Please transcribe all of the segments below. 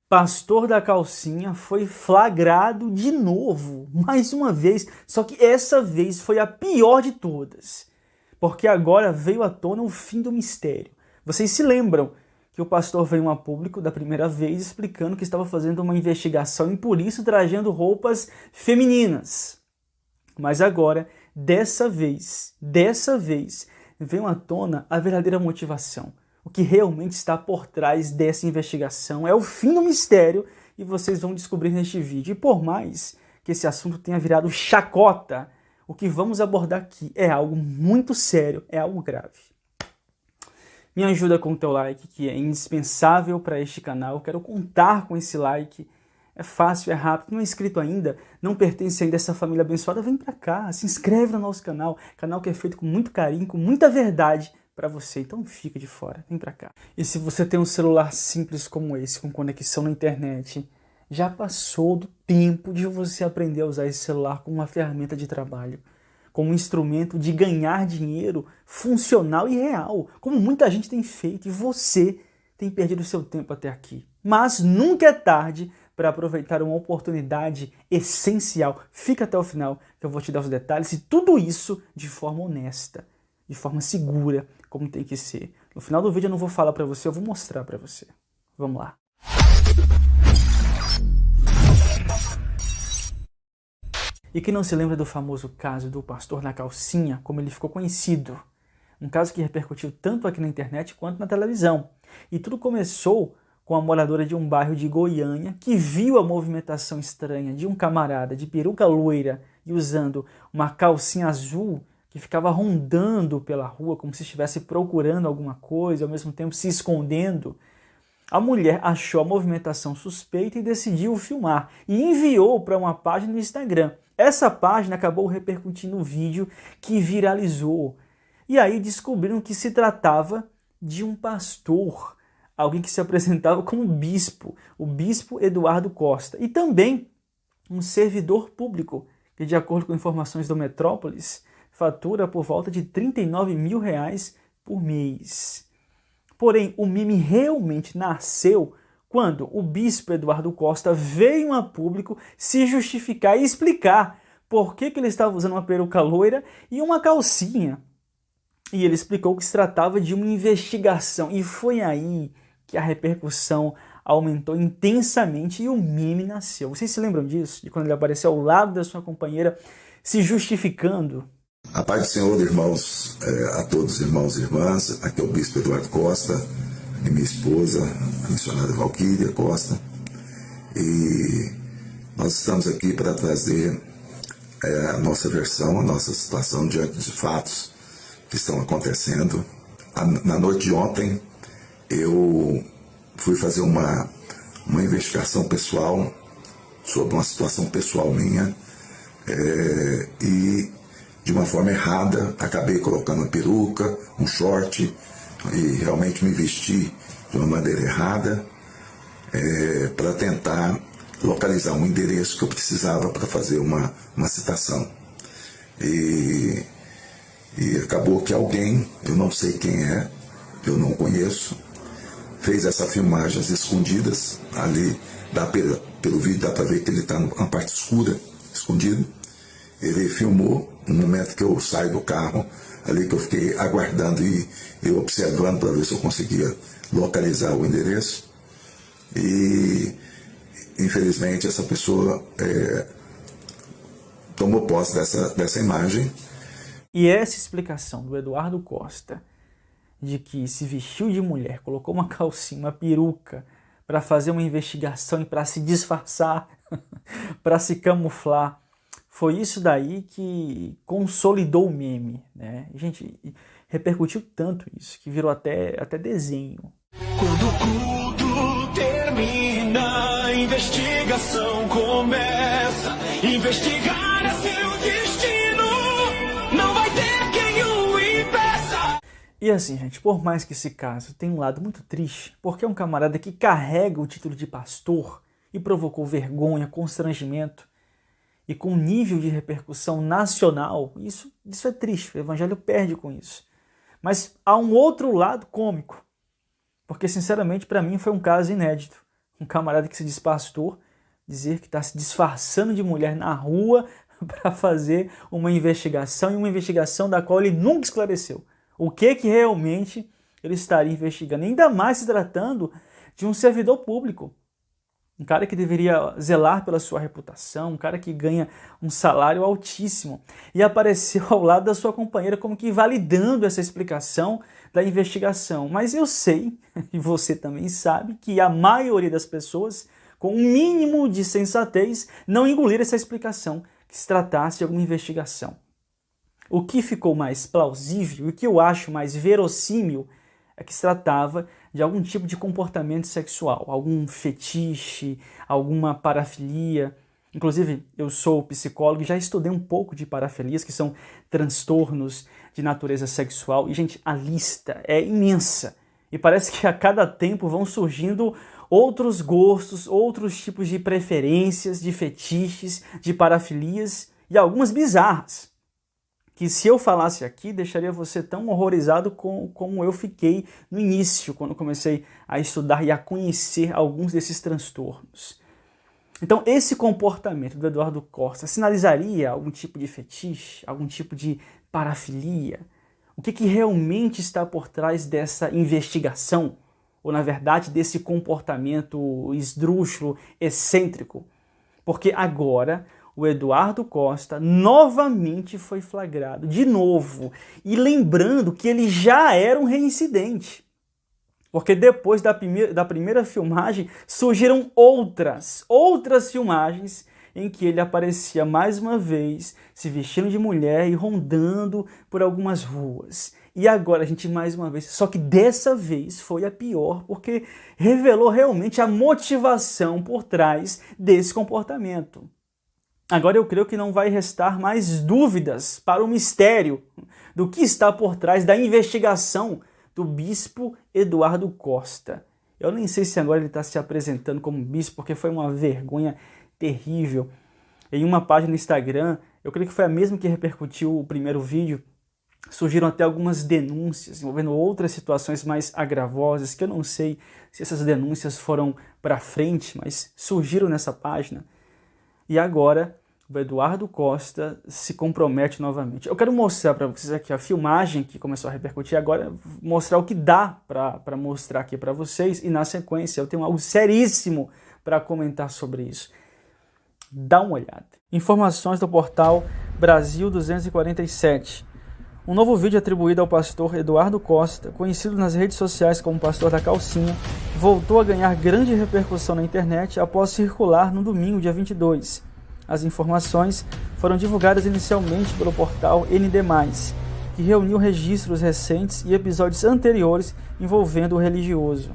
Pastor da calcinha foi flagrado de novo, mais uma vez, só que essa vez foi a pior de todas, porque agora veio à tona o fim do mistério. Vocês se lembram que o pastor veio a público da primeira vez explicando que estava fazendo uma investigação e por isso trajando roupas femininas. Mas agora, dessa vez, veio à tona a verdadeira motivação. O que realmente está por trás dessa investigação é o fim do mistério e vocês vão descobrir neste vídeo. E por mais que esse assunto tenha virado chacota, o que vamos abordar aqui é algo muito sério, é algo grave. Me ajuda com o teu like, que é indispensável para este canal. Eu quero contar com esse like. É fácil, é rápido. Não é inscrito ainda, não pertence ainda a essa família abençoada, vem para cá, se inscreve no nosso canal. Canal que é feito com muito carinho, com muita verdade para você, então não fica de fora, vem para cá. E se você tem um celular simples como esse, com conexão na internet, já passou do tempo de você aprender a usar esse celular como uma ferramenta de trabalho, como um instrumento de ganhar dinheiro funcional e real, como muita gente tem feito e você tem perdido seu tempo até aqui. Mas nunca é tarde para aproveitar uma oportunidade essencial. Fica até o final que eu vou te dar os detalhes e tudo isso de forma honesta, de forma segura, como tem que ser. No final do vídeo eu não vou falar para você, eu vou mostrar para você. Vamos lá. E quem não se lembra do famoso caso do pastor na calcinha, como ele ficou conhecido? Um caso que repercutiu tanto aqui na internet quanto na televisão. E tudo começou com a moradora de um bairro de Goiânia que viu a movimentação estranha de um camarada de peruca loira e usando uma calcinha azul que ficava rondando pela rua como se estivesse procurando alguma coisa, ao mesmo tempo se escondendo. A mulher achou a movimentação suspeita e decidiu filmar e enviou para uma página no Instagram. Essa página acabou repercutindo um vídeo que viralizou. E aí descobriram que se tratava de um pastor, alguém que se apresentava como bispo, o bispo Eduardo Costa, e também um servidor público, que de acordo com informações do Metrópolis, fatura por volta de R$39 mil por mês. Porém, o meme realmente nasceu quando o bispo Eduardo Costa veio a público se justificar e explicar por que ele estava usando uma peruca loira e uma calcinha. E ele explicou que se tratava de uma investigação. E foi aí que a repercussão aumentou intensamente e o meme nasceu. Vocês se lembram disso? De quando ele apareceu ao lado da sua companheira se justificando? A paz do Senhor, irmãos, a todos irmãos e irmãs. Aqui é o bispo Eduardo Costa e minha esposa, a missionária Valquíria Costa. E nós estamos aqui para trazer a nossa versão, a nossa situação diante de fatos que estão acontecendo. Na noite de ontem, eu fui fazer uma investigação pessoal sobre uma situação pessoal minha e de uma forma errada acabei colocando uma peruca, um short e realmente me vesti de uma maneira errada para tentar localizar um endereço que eu precisava para fazer uma citação. E acabou que alguém, eu não sei quem é, eu não conheço, fez essa filmagem às escondidas, ali, pelo vídeo dá para ver que ele está na parte escura, escondido. Ele filmou no momento que eu saio do carro, ali que eu fiquei aguardando e observando para ver se eu conseguia localizar o endereço. E, infelizmente, essa pessoa tomou posse dessa imagem. E essa explicação do Eduardo Costa, de que se vestiu de mulher, colocou uma calcinha, uma peruca, para fazer uma investigação e para se disfarçar, para se camuflar, foi isso daí que consolidou o meme, né? Gente, repercutiu tanto isso, que virou até desenho. Quando o culto termina, a investigação começa. Investigar é seu destino, não vai ter quem o impeça. E assim, gente, por mais que esse caso tenha um lado muito triste, porque é um camarada que carrega o título de pastor e provocou vergonha, constrangimento, e com nível de repercussão nacional, isso é triste, o evangelho perde com isso. Mas há um outro lado cômico, porque sinceramente para mim foi um caso inédito. Um camarada que se diz pastor, dizer que está se disfarçando de mulher na rua para fazer uma investigação, e uma investigação da qual ele nunca esclareceu. O que realmente ele estaria investigando, ainda mais se tratando de um servidor público. Um cara que deveria zelar pela sua reputação, um cara que ganha um salário altíssimo. E apareceu ao lado da sua companheira como que validando essa explicação da investigação. Mas eu sei, e você também sabe, que a maioria das pessoas, com um mínimo de sensatez, não engoliram essa explicação, que se tratasse de alguma investigação. O que ficou mais plausível, e o que eu acho mais verossímil, é que se tratava de algum tipo de comportamento sexual, algum fetiche, alguma parafilia. Inclusive, eu sou psicólogo e já estudei um pouco de parafilias, que são transtornos de natureza sexual. E, gente, a lista é imensa. E parece que a cada tempo vão surgindo outros gostos, outros tipos de preferências, de fetiches, de parafilias e algumas bizarras, que se eu falasse aqui, deixaria você tão horrorizado como eu fiquei no início, quando comecei a estudar e a conhecer alguns desses transtornos. Então, esse comportamento do Eduardo Costa sinalizaria algum tipo de fetiche, algum tipo de parafilia? O que realmente está por trás dessa investigação? Ou, na verdade, desse comportamento esdrúxulo, excêntrico? Porque agora o Eduardo Costa novamente foi flagrado, de novo, e lembrando que ele já era um reincidente. Porque depois da primeira filmagem surgiram outras filmagens em que ele aparecia mais uma vez se vestindo de mulher e rondando por algumas ruas. E agora a gente mais uma vez, só que dessa vez foi a pior, porque revelou realmente a motivação por trás desse comportamento. Agora eu creio que não vai restar mais dúvidas para o mistério do que está por trás da investigação do bispo Eduardo Costa. Eu nem sei se agora ele está se apresentando como bispo, porque foi uma vergonha terrível. Em uma página no Instagram, eu creio que foi a mesma que repercutiu o primeiro vídeo, surgiram até algumas denúncias envolvendo outras situações mais agravosas, que eu não sei se essas denúncias foram para frente, mas surgiram nessa página. E agora o Eduardo Costa se compromete novamente. Eu quero mostrar para vocês aqui a filmagem que começou a repercutir agora, mostrar o que dá para mostrar aqui para vocês, e na sequência eu tenho algo seríssimo para comentar sobre isso. Dá uma olhada. Informações do portal Brasil 247. Um novo vídeo atribuído ao pastor Eduardo Costa, conhecido nas redes sociais como pastor da calcinha, voltou a ganhar grande repercussão na internet após circular no domingo, dia 22. As informações foram divulgadas inicialmente pelo portal ND+, que reuniu registros recentes e episódios anteriores envolvendo o religioso.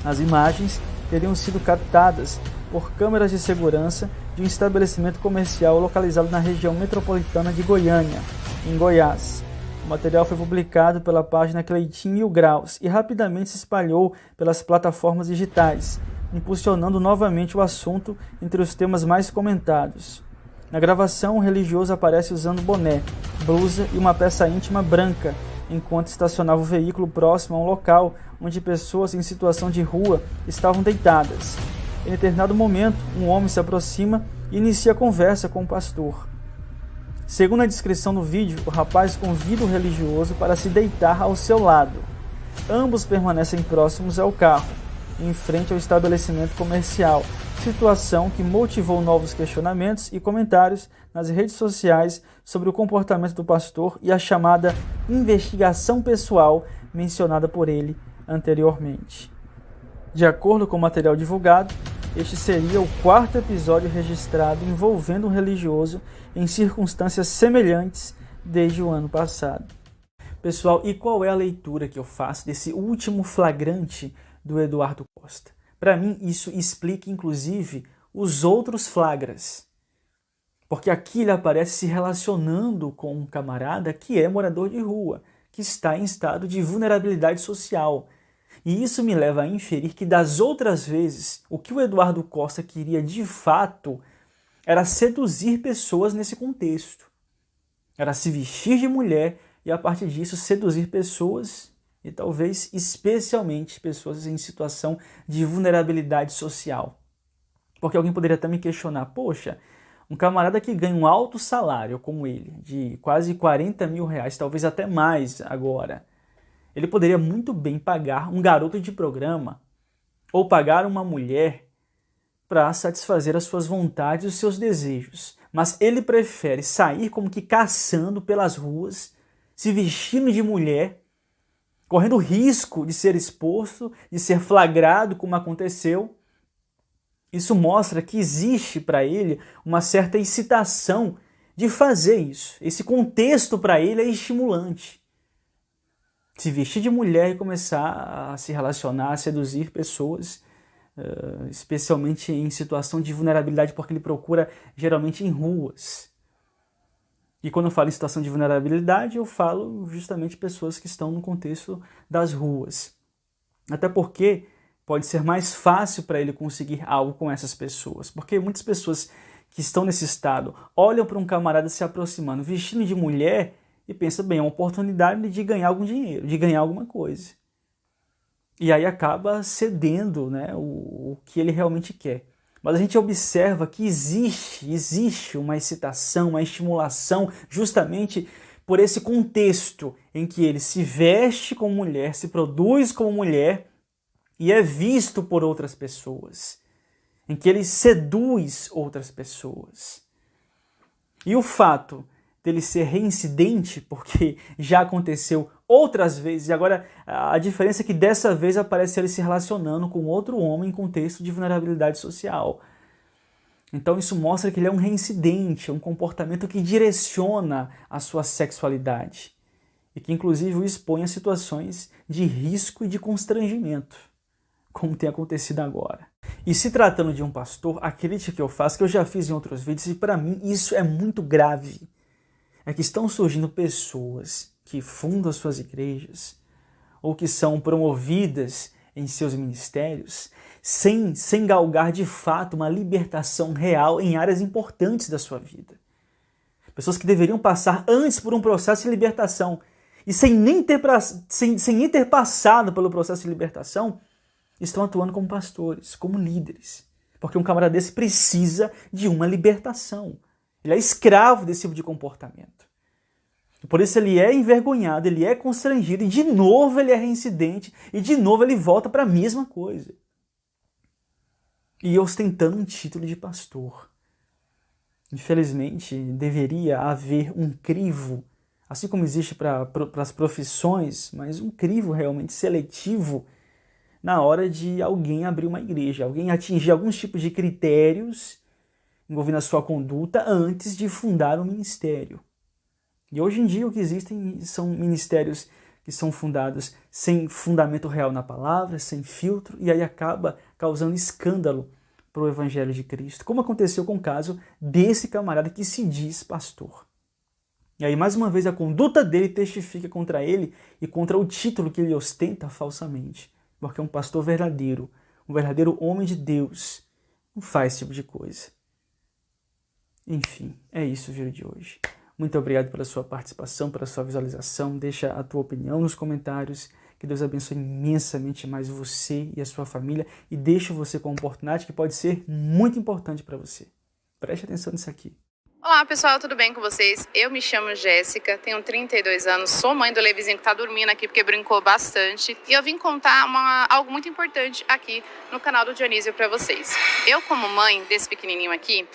As imagens teriam sido captadas por câmeras de segurança de um estabelecimento comercial localizado na região metropolitana de Goiânia, em Goiás. O material foi publicado pela página Cleitinho Mil Graus e rapidamente se espalhou pelas plataformas digitais, impulsionando novamente o assunto entre os temas mais comentados. Na gravação, o religioso aparece usando boné, blusa e uma peça íntima branca, enquanto estacionava o veículo próximo a um local onde pessoas em situação de rua estavam deitadas. Em determinado momento, um homem se aproxima e inicia a conversa com o pastor. Segundo a descrição do vídeo, o rapaz convida o religioso para se deitar ao seu lado. Ambos permanecem próximos ao carro, em frente ao estabelecimento comercial, situação que motivou novos questionamentos e comentários nas redes sociais sobre o comportamento do pastor e a chamada investigação pessoal mencionada por ele anteriormente. De acordo com o material divulgado, este seria o 4º episódio registrado envolvendo um religioso em circunstâncias semelhantes desde o ano passado. Pessoal, e qual é a leitura que eu faço desse último flagrante do Eduardo Costa? Para mim, isso explica, inclusive, os outros flagras. Porque aqui ele aparece se relacionando com um camarada que é morador de rua, que está em estado de vulnerabilidade social. E isso me leva a inferir que das outras vezes, o que o Eduardo Costa queria de fato era seduzir pessoas nesse contexto. Era se vestir de mulher e a partir disso seduzir pessoas e talvez especialmente pessoas em situação de vulnerabilidade social. Porque alguém poderia até me questionar, poxa, um camarada que ganha um alto salário como ele, de quase 40 mil reais, talvez até mais agora, ele poderia muito bem pagar um garoto de programa ou pagar uma mulher para satisfazer as suas vontades e os seus desejos. Mas ele prefere sair como que caçando pelas ruas, se vestindo de mulher, correndo risco de ser exposto, de ser flagrado como aconteceu. Isso mostra que existe para ele uma certa excitação de fazer isso. Esse contexto para ele é estimulante. Se vestir de mulher e começar a se relacionar, a seduzir pessoas, especialmente em situação de vulnerabilidade, porque ele procura geralmente em ruas. E quando eu falo em situação de vulnerabilidade, eu falo justamente pessoas que estão no contexto das ruas. Até porque pode ser mais fácil para ele conseguir algo com essas pessoas. Porque muitas pessoas que estão nesse estado olham para um camarada se aproximando, vestindo de mulher, e pensam, bem, é uma oportunidade de ganhar algum dinheiro, de ganhar alguma coisa. E aí acaba cedendo, né, o que ele realmente quer. Mas a gente observa que existe uma excitação, uma estimulação, justamente por esse contexto em que ele se veste como mulher, se produz como mulher, e é visto por outras pessoas, em que ele seduz outras pessoas. E o fato dele ser reincidente, porque já aconteceu outras vezes, e agora a diferença é que dessa vez aparece ele se relacionando com outro homem em contexto de vulnerabilidade social. Então isso mostra que ele é um reincidente, é um comportamento que direciona a sua sexualidade, e que inclusive o expõe a situações de risco e de constrangimento, como tem acontecido agora. E se tratando de um pastor, a crítica que eu faço, que eu já fiz em outros vídeos, e para mim isso é muito grave, é que estão surgindo pessoas que fundam suas igrejas ou que são promovidas em seus ministérios sem galgar de fato uma libertação real em áreas importantes da sua vida. Pessoas que deveriam passar antes por um processo de libertação e sem nem ter passado pelo processo de libertação, estão atuando como pastores, como líderes. Porque um camarada desse precisa de uma libertação. Ele é escravo desse tipo de comportamento. Por isso ele é envergonhado, ele é constrangido, e de novo ele é reincidente, e de novo ele volta para a mesma coisa. E ostentando um título de pastor. Infelizmente, deveria haver um crivo, assim como existe para as profissões, mas um crivo realmente seletivo na hora de alguém abrir uma igreja, alguém atingir alguns tipos de critérios envolvendo a sua conduta antes de fundar um ministério. E hoje em dia o que existem são ministérios que são fundados sem fundamento real na palavra, sem filtro, e aí acaba causando escândalo para o Evangelho de Cristo, como aconteceu com o caso desse camarada que se diz pastor. E aí, mais uma vez, a conduta dele testifica contra ele e contra o título que ele ostenta falsamente, porque um pastor verdadeiro, um verdadeiro homem de Deus, não faz esse tipo de coisa. Enfim, é isso o vídeo de hoje. Muito obrigado pela sua participação, pela sua visualização. Deixa a tua opinião nos comentários. Que Deus abençoe imensamente mais você e a sua família. E deixa você com uma oportunidade que pode ser muito importante para você. Preste atenção nisso aqui. Olá pessoal, tudo bem com vocês? Eu me chamo Jéssica, tenho 32 anos, sou mãe do Levizinho que tá dormindo aqui porque brincou bastante. E eu vim contar algo muito importante aqui no canal do Dionísio para vocês. Eu, como mãe desse pequenininho aqui,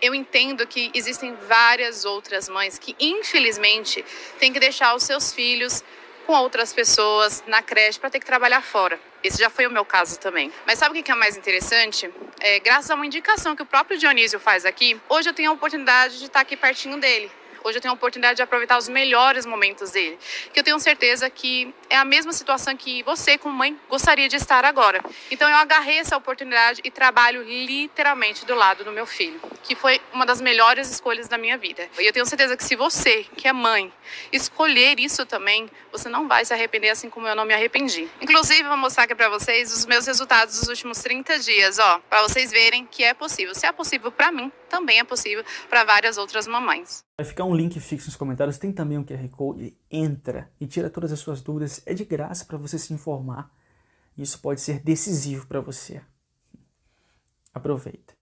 eu entendo que existem várias outras mães que infelizmente têm que deixar os seus filhos com outras pessoas na creche para ter que trabalhar fora. Esse já foi o meu caso também. Mas sabe o que é mais interessante? Graças a uma indicação que o próprio Dionísio faz aqui, hoje eu tenho a oportunidade de estar aqui pertinho dele. Hoje eu tenho a oportunidade de aproveitar os melhores momentos dele. Que eu tenho certeza que é a mesma situação que você, como mãe, gostaria de estar agora. Então eu agarrei essa oportunidade e trabalho literalmente do lado do meu filho, que foi uma das melhores escolhas da minha vida. E eu tenho certeza que se você, que é mãe, escolher isso também, você não vai se arrepender assim como eu não me arrependi. Inclusive, eu vou mostrar aqui pra vocês os meus resultados dos últimos 30 dias, ó, pra vocês verem que é possível. Se é possível pra mim, também é possível para várias outras mamães. Vai ficar um link fixo nos comentários, tem também um QR Code, entra e tira todas as suas dúvidas, é de graça para você se informar. Isso pode ser decisivo para você. Aproveita.